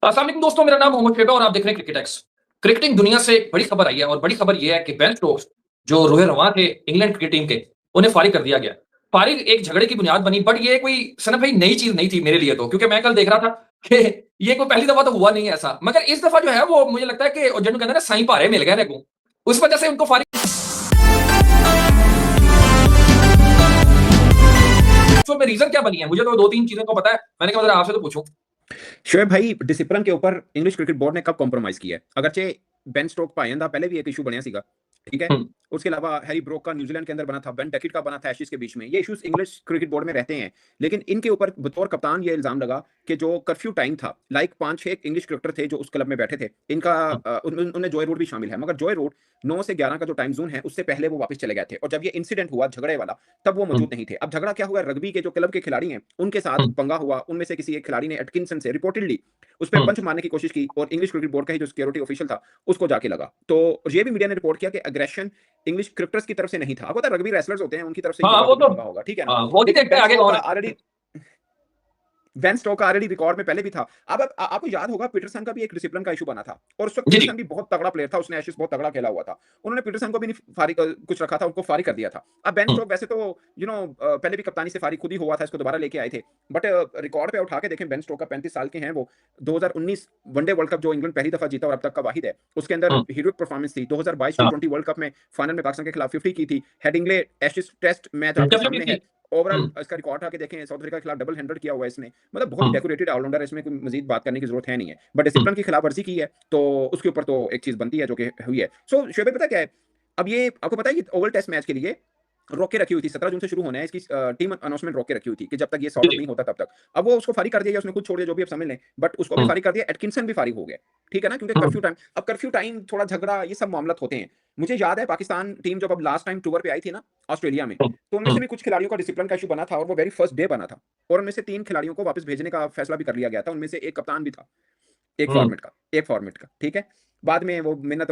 अस्सलाम वालेकुम दोस्तों, मेरा नाम मोहम्मद शैबा और आप देख रहे हैं क्रिकेट एक्स। क्रिकेटिंग दुनिया से एक बड़ी खबर आई है और बड़ी खबर ये है कि बेन स्टोक्स, जो रोए रवां थे इंग्लैंड क्रिकेट टीम के, उन्हें फारिग कर दिया गया। फारिग एक झगड़े की बुनियाद बनी, बट ये कोई सनत भाई नई चीज़ नहीं थी मेरे लिए तो, क्योंकि मैं कल देख रहा था कि ये कोई पहली दफ़ा तो हुआ नहीं है ऐसा। मगर इस दफ़ा जो है वो मुझे लगता है कि जिन्होंने कहते हैं ना साईं भारे मिल गए ना को, उस वजह से उनको फारिग में रीज़न क्या बनी है? मुझे तो 2-3 चीज़ें तो पता है। मैंने कहा ज़रा आपसे तो पूछूँ। शोएब भाई डिसिप्लिन के ऊपर इंग्लिश क्रिकेट बोर्ड ने कब कॉम्प्रोमाइज किया है? अगरचे बेन स्टोक पायन था पहले भी एक इशू बनया सीगा, ठीक है? हुँ, उसके अलावा हैरी ब्रोक का न्यूजीलैंड के अंदर बना था, बेन डकेट का बना था एशेज के बीच में। ये इश्यूज इंग्लिश क्रिकेट बोर्ड में रहते हैं, लेकिन इनके ऊपर बतौर कप्तान ये इल्जाम लगा कि जो कर्फ्यू टाइम था, लाइक 5-6 इंग्लिश क्रिकेटर थे जो उस क्लब में बैठे थे, इनका हुँ, उनमें जॉय रूट भी शामिल है, मगर जॉय रूट 9 से 11 का जो टाइम जोन है उससे पहले वो वापस चले गए थे, और जब ये इंसिडेंट हुआ झगड़े वाला, तब वो हुँ, मौजूद नहीं थे। अब झगड़ा क्या हुआ, रग्बी के जो क्लब के खिलाड़ी हैं उनके साथ हुँ, पंगा हुआ। उनमें से किसी एक खिलाड़ी ने एटकिंसन से रिपोर्टेडली उस पे हुँ। पंच मारने की कोशिश की, और इंग्लिश क्रिकेट बोर्ड का ही जो सिक्योरिटी ऑफिशियल था उसको जाके लगा। तो ये भी मीडिया ने रिपोर्ट किया कि अग्रेशन इंग्लिश क्रिकेटर्स की तरफ से नहीं था। आपको पता है रग्बी रेसलर्स होते हैं, उनकी तरफ से ही हाँ, होगा वो जब भी तो पंगा होगा, ठीक है ना? वो नहीं लेकिन देखते बेन आगे स्टोक कौन का है। ऑलरेडी बेन स्टोक का ऑलरेडी रिकॉर्ड में पहले भी था। अब आपको याद होगा पीटरसन का भी एक डिसिप्लिन का इशू बना था, और उस वक्त जी, जी। पीटरसन भी बहुत तगड़ा प्लेयर था, उसने एशेज बहुत तगड़ा खेला हुआ था। उन्होंने पीटरसन को भी नहीं फारिग कुछ रखा था, उनको फारिग कर दिया था। अब बेन हुँ, स्टोक वैसे तो पहले भी कप्तानी से फारिग खुद ही हुआ था, इसको दोबारा लेके आए थे। बट रिकॉर्ड पे उठा के देखें, बेन स्टोक का 35 साल के हैं वो। 2019 वनडे वर्ल्ड कप जो इंग्लैंड पहली दफा जीता और अब तक का वाहिद है, उसके अंदर हुँ, हीरोइक परफॉर्मेंस थी। 2022 हाँ। टी20 वर्ल्ड कप में फाइनल में पाकिस्तान के खिलाफ 50 की थी। हेडिंगले एशेज टेस्ट मैच आपके डेफ़िनिटली सामने थी। है। ओवरऑल हुँ, इसका रिकॉर्ड आके देखें, साउथ अफ्रीका के खिलाफ डबल 100 किया हुआ है इसने। मतलब बहुत ही हुँ, डेकोरेटेड ऑलराउंडर है, इसमें कोई मजीद बात करने की जरूरत है नहीं है। बट हुँ, डिसिप्लिन की खिलाफवर्जी की है, तो उसके ऊपर तो एक चीज बनती है जो कि हुई है। सो शोएब भाई, पता क्या है, अब ये आपको पता है कि ओवल टेस्ट मैच के लिए रोक के रखी हुई थी। 17 जून से शुरू होना है, इसकी टीम अनाउंसमेंट रोक के रखी हुई थी कि जब तक ये जी, सॉर्ट आउट जी। नहीं होता तब तक। अब वो उसको फारिग कर दिया, या उसने खुद छोड़ दिया, जो भी आप समझ लें, बट उसको भी हुँ, फारिग कर दिया। एटकिंसन भी फारिग हो गया, ठीक है ना, क्योंकि हुँ, कर्फ्यू टाइम, अब कर्फ्यू टाइम, थोड़ा झगड़ा, ये सब मामला होते हैं। मुझे याद है पाकिस्तान टीम जब अब लास्ट टाइम टूर पे आई थी ना ऑस्ट्रेलिया में, हुँ, तो उनमें से हुँ, भी कुछ खिलाड़ियों का डिसिप्लिन का इशू बना था, और वो वेरी फर्स्ट डे बना था। और उनमें से 3 खिलाड़ियों को वापस भेजने का फैसला भी कर लिया गया था। उनमें से एक कप्तान भी था, हुँ। एक फॉर्मेट का, ठीक है? बाद में वो मिन्नत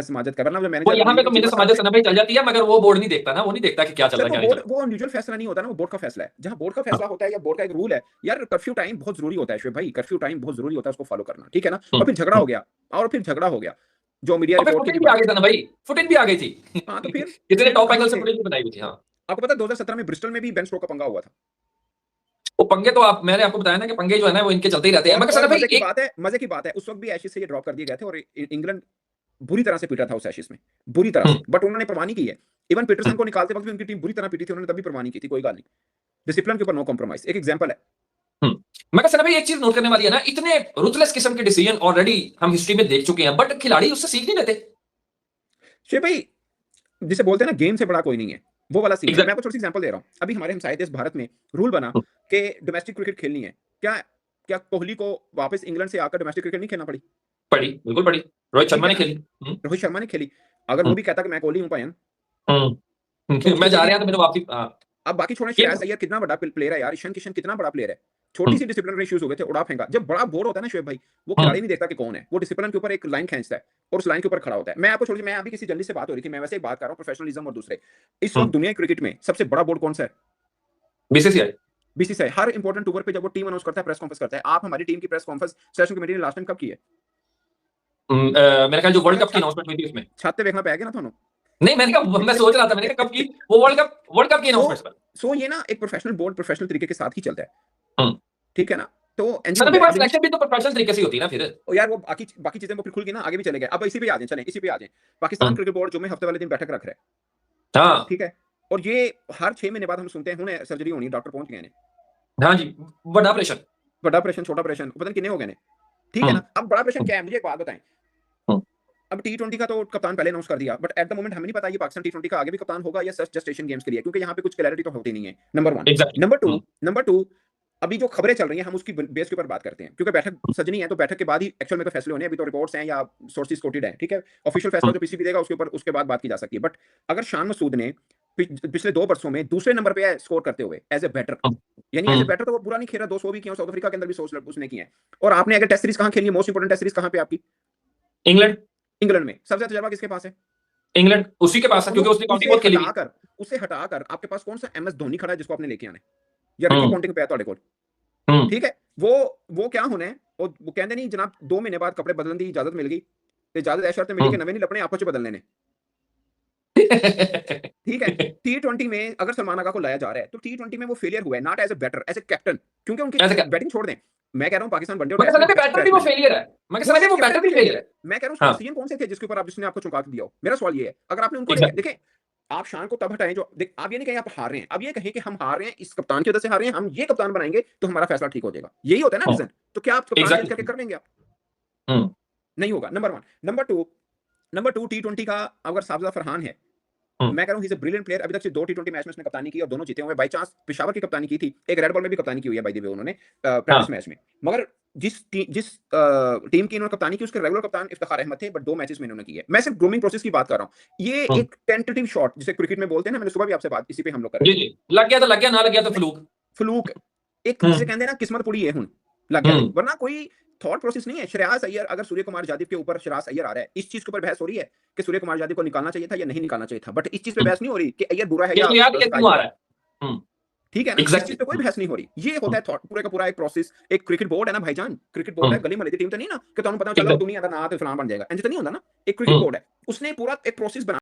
समाजत कर, वरना जो वो मैनेजर यहाँ पे तो लीगल मेरे चीज़ समाज बताते हैं। से नफ़ी चल जाती है, मगर वो बोर्ड नहीं देखता ना, वो नहीं देखता कि क्या चल रहा सर है, वो क्या नहीं चल बोर्ड, रहा। वो इंडिविजुअल फैसला नहीं होता ना, वो बोर्ड का फैसला है। जहाँ बोर्ड का हाँ, फैसला होता है या बोर्ड का एक रूल है, यार कर्फ्यू टाइम बहुत ज़रूरी होता है शोएब भाई, कर्फ्यू टाइम बहुत ज़रूरी होता है उसको फॉलो करना, ठीक है ना? हुँ, और फिर झगड़ा हुँ। हो गया, और फिर झगड़ा हो गया, जो मीडिया और फिर रिपोर्ट थी फुटेज कि भी आ गई थी ना भाई, फुटेज भी आ गई थी। हाँ, तो किसी ने फिर वो टॉप कहाँ एंगल से थे? फुटेज भी बनाई हुई थी। हाँ। आपको पता है 2017 में ब्रिस्टल में भी बेन स्टोक का पंगा हुआ था। वो पंगे तो आप मैंने आपको बताया ना कि पंगे जो है ना वो इनके चलते ही रहते हैं। मगर और सना भाई एक मज़े की बात है, उस वक़्त भी एशेज़ से ये ड्रॉप कर दिए गए थे, और इंग्लैंड बुरी तरह से पीटा था उस एशेज़ में, बुरी तरह हुँ, से। बट उन्होंने परवाह नहीं की है। इवन हुँ, पीटरसन को निकालते वक़्त भी उनकी टीम बुरी तरह पीटी थी, उन्होंने तब भी परवाह नहीं की थी, कोई बात नहीं। डिसिप्लिन के ऊपर नो कॉम्प्रोमाइज़, एक एग्जांपल है। हुँ। मगर सना भाई एक चीज़ नोट करने वाली है ना, इतने रूथलेस किस्म के डिसीजन ऑलरेडी हम हिस्ट्री में देख चुके हैं, बट खिलाड़ी उससे सीख नहीं लेते। शोएब भाई, जिसे बोलते हैं ना गेम से बड़ा कोई नहीं है, वो वाला सीन है। मैं एग्ज़ैक्ट आपको थोड़ी-सी एग्जांपल दे रहा हूँ। अभी हमारे हमसाए देश भारत में रूल बना हुँ, कि डोमेस्टिक क्रिकेट खेलनी है। क्या क्या कोहली को वापस इंग्लैंड से आकर डोमेस्टिक क्रिकेट नहीं खेलना पड़ी? पड़ी, बिल्कुल पड़ी। रोहित ठीक शर्मा है ने ना? खेली। हुँ, रोहित शर्मा ने खेली। अगर वो हुँ, भी कहता कि मैं कोहली हूँ भाईजान, हुँ। तो उसकी मैं जा जगह, रहा था मैंने वापसी हाँ, अब बाकी छोड़ें, ये श्रेयस अय्यर कितना बड़ा प्लेयर है यार, ईशान किशन कितना बड़ा प्लेयर है। हुँ, छोटी-सी डिसिप्लिनरी इश्यूज हो गए थे, उड़ा फेंका। जब बड़ा बोर होता है ना शोएब भाई, वो हुँ, खिलाड़ी नहीं देखता कि कौन है। वो डिसिप्लिन के ऊपर एक लाइन खींचता है, और उस लाइन के ऊपर खड़ा होता है। मैं आपको छोड़िए, मैं अभी किसी जर्नलिस्ट से बात हो रही थी, मैं वैसे ही बात कर रहा हूँ प्रोफेशनलिज्म और दूसरे। इस हुँ। वक्त दुनिया क्रिकेट में सबसे बड़ा बोर्ड कौन सा है? बीसीसीआई। बीसीसीआई। हर इंपॉर्टेंट टूर पे जब वो टीम अनाउंस करता है, प्रेस कॉन्फ्रेंस करता है। आप हमारी टीम की प्रेस कॉन्फ्रेंस सेशन कमेटी ने लास्ट टाइम कब की है? मेरे ख्याल जो वर्ल्ड जरा कप की अनाउंसमेंट हुई थी उसमें। छत पे देखना पड़ेगा ना थानू। नहीं मैंने कहा मैं सोच रहा था मैंने कहा कब की वो वर्ल्ड कप की सो अनाउंसमेंट पर। सो ये ना एक प्रोफेशनल बोर्ड प्रोफेशनल तरीके के साथ ही चलता है, हुँ। ठीक है ना? तो इंज सर होता अभी है। बात अब इंग्लिश, सिलेक्शन भी तो प्रोफेशनल तरीके से ही होती है ना फिर। ओ यार वो बाकी बाकी चीजें वो फिर खुल गई ना, आगे भी चले गए। अब इसी पे आ जाएं, चलें इसी पे आ जाएं। पाकिस्तान हुँ। क्रिकेट बोर्ड जुम्मे हफ्ते वाले दिन बैठक रख रहा है, हाँ। ठीक है? और ये हर 6 महीने बाद हम सुनते हैं हुने सर्जरी होनी, डॉक्टर पहुंच गए हैं। हाँ जी, बड़ा ऑपरेशन। बड़ा ऑपरेशन, छोटा ऑपरेशन, पता नहीं कितने हो गए हैं, ठीक है हुँ, ना? अब बड़ा ऑपरेशन हुँ, क्या है, मुझे एक बात बताएं। हुँ, अब टी20 का तो कप्तान पहले अनाउंस कर दिया, बट एट द मोमेंट हमें नहीं पता ये पाकिस्तान टी20 का आगे भी कप्तान होगा या जस्ट एशियन गेम्स के लिए, क्योंकि यहाँ पे कुछ क्लैरिटी तो होती नहीं है। नंबर 1। एग्ज़ैक्टली। नंबर 2, हुँ, अभी जो खबरें चल रही हैं हम उसकी बेस के ऊपर बात करते हैं, क्योंकि बैठक सजनी है, तो बैठक के बाद ही एक्चुअल में तो फैसले होने हैं। अभी तो रिपोर्ट्स हैं या सोर्सेज कोटेड हैं, ठीक है? ऑफिशियल फैसला हुँ, जो पीसीबी देगा उसके ऊपर, उसके बाद बात की जा सकती है। बट अगर शान मसूद ने पिछले 2 वर्षों में दूसरे नंबर पे है स्कोर करते हुए एज ए बैटर, हुँ, यानी एज ए हुँ। बैटर तो वो बुरा नहीं खेला, 200 भी किया, साउथ अफ्रीका के अंदर भी 100 उसने किए हैं। और आपने अगर टेस्ट सीरीज कहाँ खेली है, मोस्ट इंपोर्टेंट टेस्ट सीरीज कहाँ पे आपकी? इंग्लैंड इंग्लैंड में। सबसे ज्यादा तजर्बा किसके पास है? इंग्लैंड उसी के पास है उन्हों क्योंकि उसने काउंटी उसे बहुत खेली हुई है। हटाकर उसे हटाकर आपके पास कौन सा एमएस धोनी खड़ा है जिसको आपने लेके आना है? या रिकी हुँ, पॉन्टिंग पे है ਤੁਹਾਡੇ ਕੋਲ? हुँ, ठीक है? वो क्या होना है ਉਹ ਕਹਿੰਦੇ ਨਹੀਂ ਜਨਾਬ 2 ਮਹੀਨੇ ਬਾਅਦ ਕੱਪੜੇ ਬਦਲਣ ਦੀ ਇਜਾਜ਼ਤ ਮਿਲ ਗਈ ਤੇ ਇਜਾਜ਼ਤ ਇਹ ਸ਼ਰਤ ਮਿਲੀ ਕਿ ਨਵੇਂ ਨਹੀਂ ਲੱਭਣੇ आपस में बदलने ने ठीक है T20 में अगर सलमान आगा को लाया जा रहा है तो T20 में वो फेलियर हुआ है not as a batter as a captain क्योंकि उनकी बैटिंग छोड़ दें मैं कह रहा हूं पाकिस्तान वनडे और मैं बैटर भी वो फेलियर है मैं कह रहा हूं वो बैटर भी फेलियर है मैं कह रहा हूं सीएम कौन से थे जिसके ऊपर आप जिसने आपको चौंका दिया हो मेरा सवाल ये है अगर आपने उनको देखें आप शान को तब हटाएं जो आप ये नहीं कहें आप हार रहे हैं अब ये कहें कि हम हार रहे हैं इस कप्तान की वजह से हार रहे हैं हम ये कप्तान बनाएंगे तो हमारा फैसला ठीक हो जाएगा यही होता है ना रीजन तो क्या आप कप्तान चेंज करके कर लेंगे आप नहीं होगा नंबर 1 नंबर 2 T20 का अगर साबजा फरहान है मैं कह रहा हूं he is a brilliant player अभी तक सिर्फ 2 T20 मैच में उसने कप्तानी की और दोनों जीते हुए बाय चांस पेशावर की कप्तानी की थी एक रेड बॉल में भी कप्तानी की हुई है बाय द वे उन्होंने प्रैक्टिस मैच में मगर जिस टीम की इन्होंने कप्तानी की उसके रेगुलर कप्तान इफ्तिखार अहमद थे बट 2 मैचेस में इन्होंने की है मैं सिर्फ ग्रूमिंग प्रोसेस की बात कर रहा हूं ये एक टेंटेटिव शॉट जिसे क्रिकेट में बोलते हैं ना मैंने सुबह भी आपसे बात इसी पे हम लोग कर रहे जी लग गया तो लग गया ना लग गया तो फ्लूक एक जिसे कहते हैं ना किस्मत पूरी है हुन लग गया वरना कोई थॉट प्रोसेस नहीं है श्रेयास अय्यर अगर सूर्य कुमार यादव के ऊपर श्रेयास अय्यर आ रहा है इस चीज के ऊपर बहस हो रही है कि सूर्य कुमार यादव को निकालना चाहिए था या नहीं निकालना चाहिए था बट इस चीज पे बहस नहीं हो रही कि अय्यर बुरा है या ठीक है ना इस चीज पे कोई बहस नहीं हो रही ये होता है थॉट पूरे का पूरा एक प्रोसेस एक क्रिकेट बोर्ड है ना भाईजान क्रिकेट बोर्ड है गली मोहल्ले की टीम तो नहीं ना कि तुहानू पता चलो दुनिया का ना ते फलाना बन जाएगा इंज तो नहीं होता ना एक क्रिकेट बोर्ड है उसने पूरा एक प्रोसेस बना